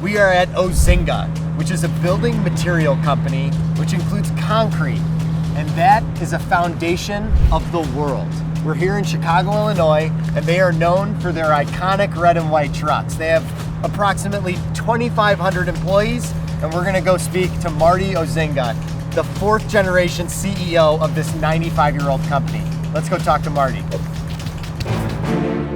We are at Ozinga, which is a building material company which includes concrete, and that is a foundation of the world. We're here in Chicago, Illinois, and they are known for their iconic red and white trucks. They have approximately 2,500 employees, and we're gonna go speak to Marty Ozinga, the fourth generation CEO of this 95-year-old company. Let's go talk to Marty.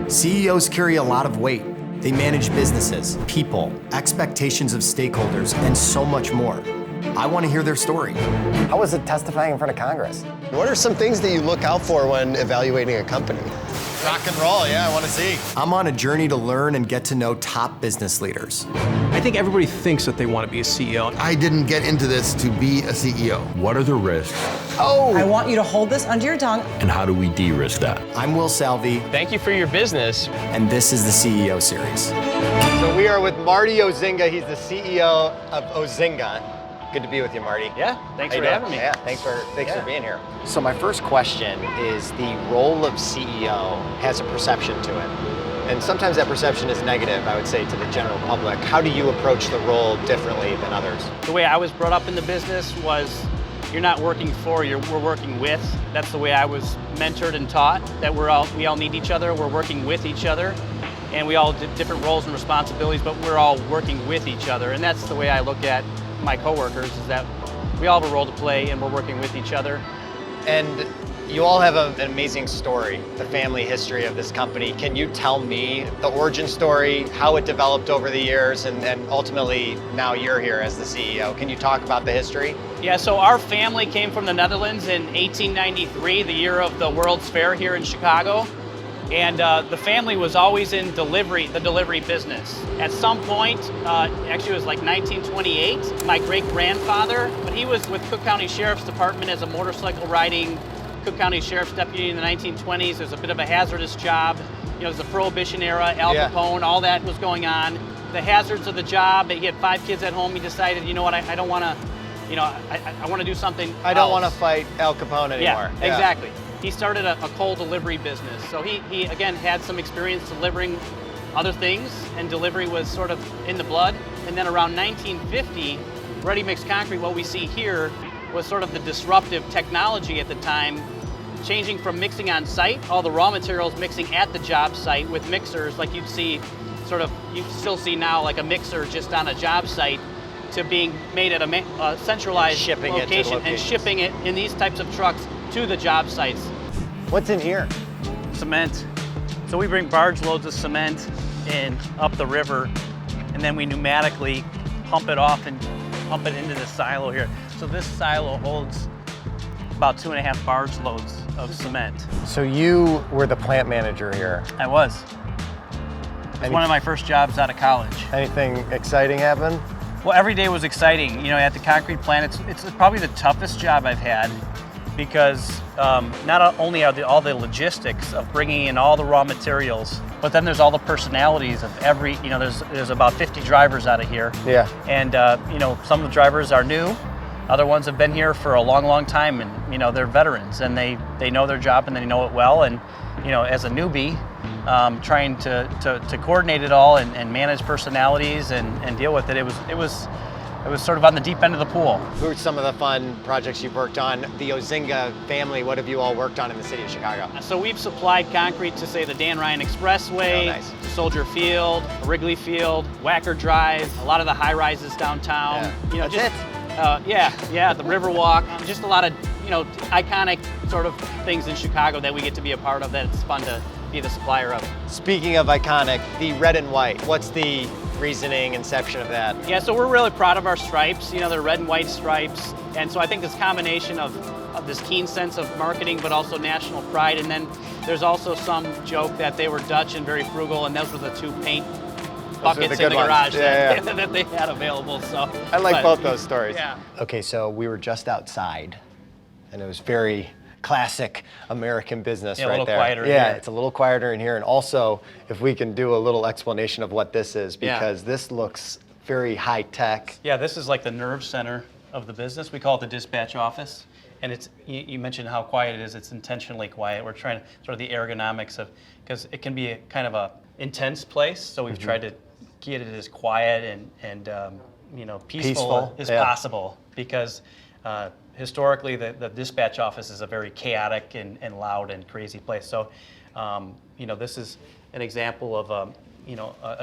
CEOs carry a lot of weight. They manage businesses, people, expectations of stakeholders, and so much more. I want to hear their story. How was it testifying in front of Congress? What are some things that you look out for when evaluating a company? Rock and roll, yeah, I want to see. I'm on a journey to learn and get to know top business leaders. I think everybody thinks that they want to be a CEO. I didn't get into this to be a CEO. What are the risks? I want you to hold this under your tongue. And how do we de-risk that? I'm Will Salvi. Thank you for your business. And this is the CEO series. So we are with Marty Ozinga. He's the CEO of Ozinga. Good to be with you, Marty. Yeah, thanks for having me. Yeah, thanks for being here. So my first question is, the role of CEO has a perception to it. And sometimes that perception is negative, I would say, to the general public. How do you approach the role differently than others? The way I was brought up in the business was, you're not working for, we're working with. That's the way I was mentored and taught, that we all need each other, we're working with each other, and we all did different roles and responsibilities, but we're all working with each other. And that's the way I look at my coworkers, is that we all have a role to play and we're working with each other. And you all have an amazing story, the family history of this company. Can you tell me the origin story, how it developed over the years, and ultimately now you're here as the CEO? Can you talk about the history? Yeah, so our family came from the Netherlands in 1893, the year of the World's Fair here in Chicago. And the family was always in the delivery business. At some point, actually it was like 1928, my great-grandfather, but he was with Cook County Sheriff's Department as a motorcycle riding Cook County Sheriff's deputy in the 1920s. It was a bit of a hazardous job. You know, it was the Prohibition era, Al Capone, all that was going on. The hazards of the job, he had 5 kids at home. He decided, you know what, I don't want to, you know, I want to do something I don't want to fight Al Capone anymore. Yeah, exactly. He started a coal delivery business. So he again had some experience delivering other things, and delivery was sort of in the blood. And then around 1950, ready-mix concrete, what we see here, was sort of the disruptive technology at the time, changing from mixing on site, all the raw materials mixing at the job site with mixers, like you'd see, you still see now like a mixer just on a job site, to being made at a centralized location and shipping it in these types of trucks to the job sites. What's in here? Cement. So we bring barge loads of cement in up the river, and then we pneumatically pump it off and pump it into the silo here. So this silo holds about 2.5 barge loads of cement. So you were the plant manager here. I was. It was one of my first jobs out of college. Anything exciting happen? Well, every day was exciting. You know, at the concrete plant, it's probably the toughest job I've had, because not only are all the logistics of bringing in all the raw materials, but then there's all the personalities of every, you know, there's about 50 drivers out of here. Yeah. And, you know, some of the drivers are new, other ones have been here for a long, long time, and, you know, they're veterans, and they know their job and they know it well. And, you know, as a newbie, trying to coordinate it all and manage personalities and deal with it, it was sort of on the deep end of the pool. Who are some of the fun projects you've worked on? The Ozinga family, what have you all worked on in the city of Chicago? So we've supplied concrete to, say, the Dan Ryan Expressway, Soldier Field, Wrigley Field, Wacker Drive, a lot of the high-rises downtown. Yeah. You know, That's the Riverwalk, just a lot of, you know, iconic sort of things in Chicago that we get to be a part of, that it's fun to be the supplier of. Speaking of iconic, the red and white, what's the reasoning, inception of that? Yeah, so we're really proud of our stripes. You know, they're red and white stripes. And so I think this combination of this keen sense of marketing, but also national pride. And then there's also some joke that they were Dutch and very frugal, and those were the 2 paint buckets in the garage that they had available. So I like both those stories. Yeah. Okay, so we were just outside, and it was very classic American business right there. A little quieter yeah, here. It's a little quieter in here. And also, if we can do a little explanation of what this is, because this looks very high tech. Yeah, this is like the nerve center of the business. We call it the dispatch office. And it's, you mentioned how quiet it is. It's intentionally quiet. We're trying to sort of the ergonomics of, because it can be a kind of a intense place. So we've tried to get it as quiet and peaceful as yeah. possible, because historically the dispatch office is a very chaotic and loud and crazy place. So, this is an example of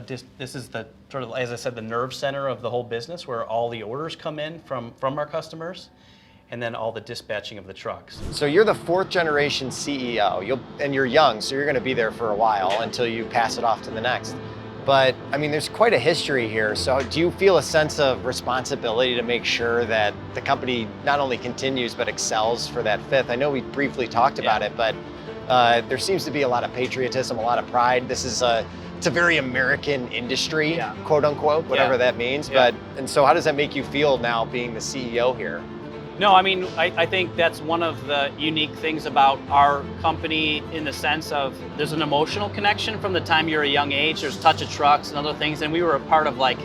this is the sort of, as I said, the nerve center of the whole business, where all the orders come in from our customers, and then all the dispatching of the trucks. So you're the 4th generation CEO, and you're young, so you're going to be there for a while until you pass it off to the next. But I mean, there's quite a history here. So do you feel a sense of responsibility to make sure that the company not only continues but excels for that 5th? I know we briefly talked about it, but there seems to be a lot of patriotism, a lot of pride. It's a very American industry, quote unquote, whatever that means. Yeah. And so how does that make you feel now being the CEO here? No, I mean, I think that's one of the unique things about our company, in the sense of there's an emotional connection from the time you're a young age. There's touch of trucks and other things, and we were a part of, like,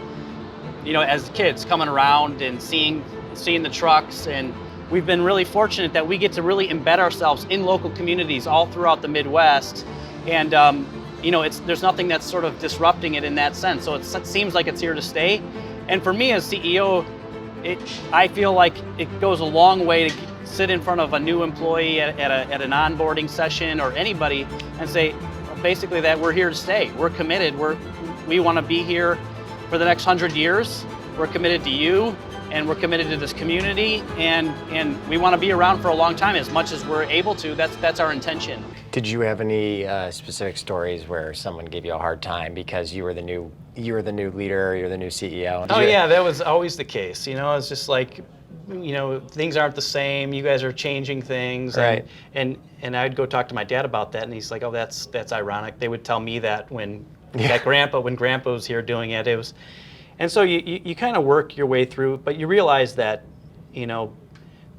as kids coming around and seeing the trucks, and we've been really fortunate that we get to really embed ourselves in local communities all throughout the Midwest, and there's nothing that's sort of disrupting it in that sense. So it seems like it's here to stay, and for me as CEO, I feel like it goes a long way to sit in front of a new employee at an onboarding session, or anybody, and say basically that we're here to stay. We're committed. We want to be here for the next 100 years. We're committed to you, and we're committed to this community, and we want to be around for a long time as much as we're able to. That's our intention. Did you have any specific stories where someone gave you a hard time because you were the new leader, you're the new CEO? Yeah, that was always the case. It's just like, things aren't the same. You guys are changing things, right? And I'd go talk to my dad about that, and he's like, "Oh, that's ironic." They would tell me that when Grandpa was here doing it. It was, and so you kind of work your way through, but you realize that,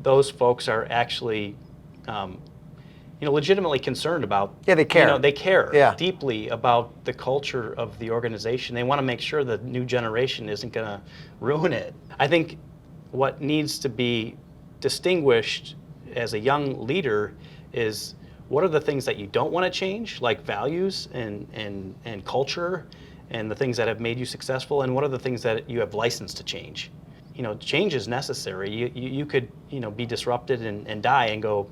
those folks are actually, legitimately concerned about. Yeah, they care. They care deeply about the culture of the organization. They want to make sure the new generation isn't going to ruin it. I think what needs to be distinguished as a young leader is, what are the things that you don't want to change, like values and culture, and the things that have made you successful, and what are the things that you have license to change? Change is necessary. You could be disrupted and die and go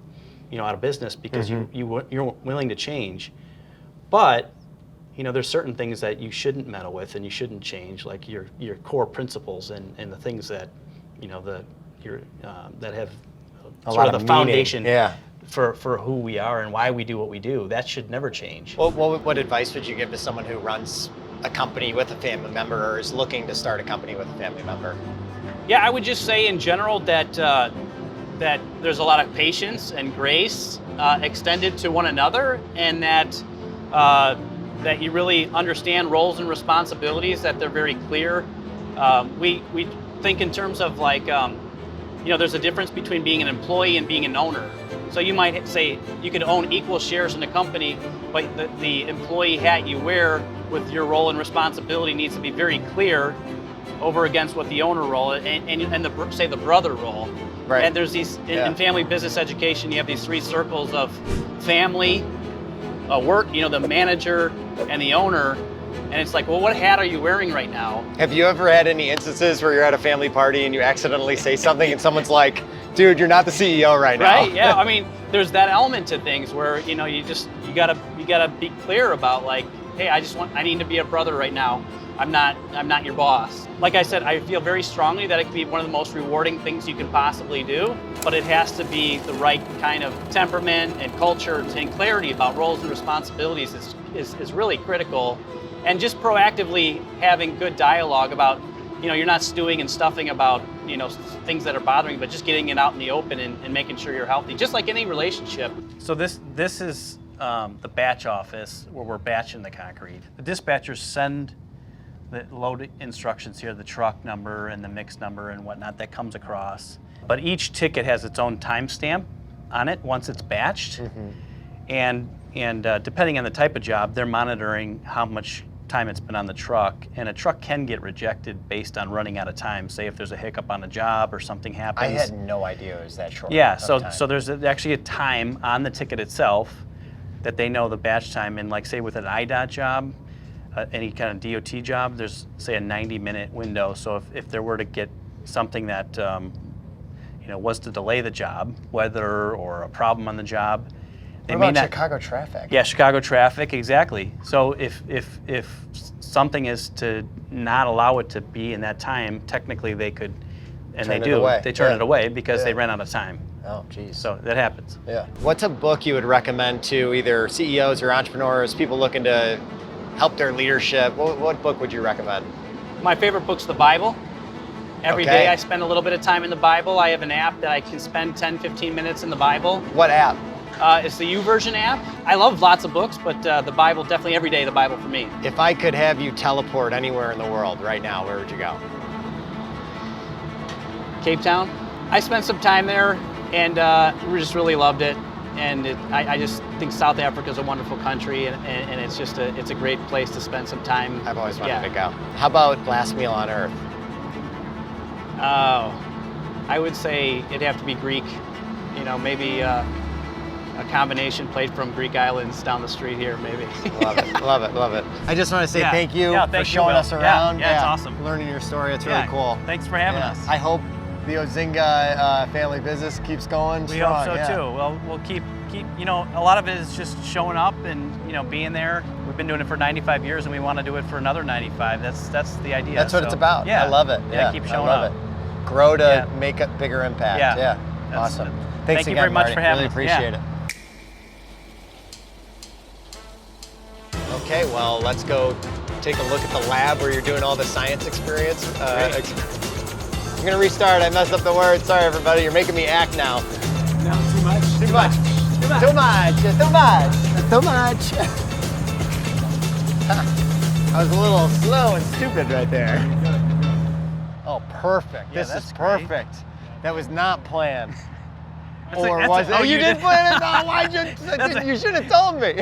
out of business because you're willing to change. But there's certain things that you shouldn't meddle with and you shouldn't change, like your core principles and the things that that have a sort lot of of the foundation meaning. for who we are and why we do what we do. That should never change. Well, what advice would you give to someone who runs a company with a family member, or is looking to start a company with a family member? Yeah, I would just say in general that that there's a lot of patience and grace extended to one another, and that that you really understand roles and responsibilities, that they're very clear. We think in terms of like, there's a difference between being an employee and being an owner. So you might say you could own equal shares in the company, but the employee hat you wear with your role and responsibility needs to be very clear over against what the owner role and the brother role. Right. And there's these, in family business education, you have these 3 circles of family, work, the manager and the owner. And it's like, well, what hat are you wearing right now? Have you ever had any instances where you're at a family party and you accidentally say something and someone's like, dude, you're not the CEO right now? Right, yeah. I mean, there's that element to things where, you gotta be clear about, like, hey, I need to be a brother right now. I'm not your boss. Like I said, I feel very strongly that it can be one of the most rewarding things you can possibly do, but it has to be the right kind of temperament and culture, and clarity about roles and responsibilities is really critical. And just proactively having good dialogue about, you're not stewing and stuffing about, things that are bothering you, but just getting it out in the open and making sure you're healthy, just like any relationship. So this is the batch office where we're batching the concrete. The dispatchers send the load instructions here, the truck number and the mix number and whatnot that comes across. But each ticket has its own timestamp on it once it's batched. And depending on the type of job, they're monitoring how much time it's been on the truck, and a truck can get rejected based on running out of time. Say if there's a hiccup on a job or something happens. I had no idea it was that short. Yeah, so there's actually a time on the ticket itself that they know the batch time. And like say with an IDOT job, any kind of DOT job, there's say a 90-minute window. So if there were to get something that was to delay the job, weather or a problem on the job, they What may about not. Chicago traffic? Yeah, Chicago traffic, exactly. So if something is to not allow it to be in that time, technically they could, and Turn they it do, away. they turn Yeah. it away because they Yeah. ran out of time. Oh, geez. So that happens. Yeah. What's a book you would recommend to either CEOs or entrepreneurs, people looking to help their leadership? What book would you recommend? My favorite book's the Bible. Every Okay. day I spend a little bit of time in the Bible. I have an app that I can spend 10, 15 minutes in the Bible. What app? It's the YouVersion app. I love lots of books, but the Bible, definitely every day the Bible for me. If I could have you teleport anywhere in the world right now, where would you go? Cape Town. I spent some time there and we just really loved it. And I just think South Africa is a wonderful country, and it's just it's a great place to spend some time. I've always wanted to go. How about last meal on Earth? Oh, I would say it'd have to be Greek. Maybe a combination plate from Greek islands down the street here, maybe. Love it, love it, love it. I just want to say Yeah. thank you Yeah, for thank you, showing Will. us around. Yeah, it's awesome. Learning your story, it's Yeah, really cool. Thanks for having Yeah. us. I hope the Ozinga family business keeps going We strong. hope so yeah. too. Well, we'll keep. A lot of it is just showing up and being there. We've been doing it for 95 years, and we want to do it for another 95. That's the idea. That's what it's about. Yeah, I love it. Yeah, keep showing I love up. it. Grow to Yeah. make a bigger impact. Yeah. Yeah. That's Awesome. it. Thanks Thank you again, very much Marty. for having really us. appreciate Yeah. it. Okay, well, let's go take a look at the lab where you're doing all the science experience. I'm gonna restart. I messed up the word. Sorry, everybody. You're making me act now. No, too much. Too much. Too much. Too much. Too much. I was a little slow and stupid right there. Oh, perfect. Yeah, This is that's great. perfect. That was not planned. That's Or that's was it? oh, you you didn't did. plan it? Oh, why'd you? You should have told me.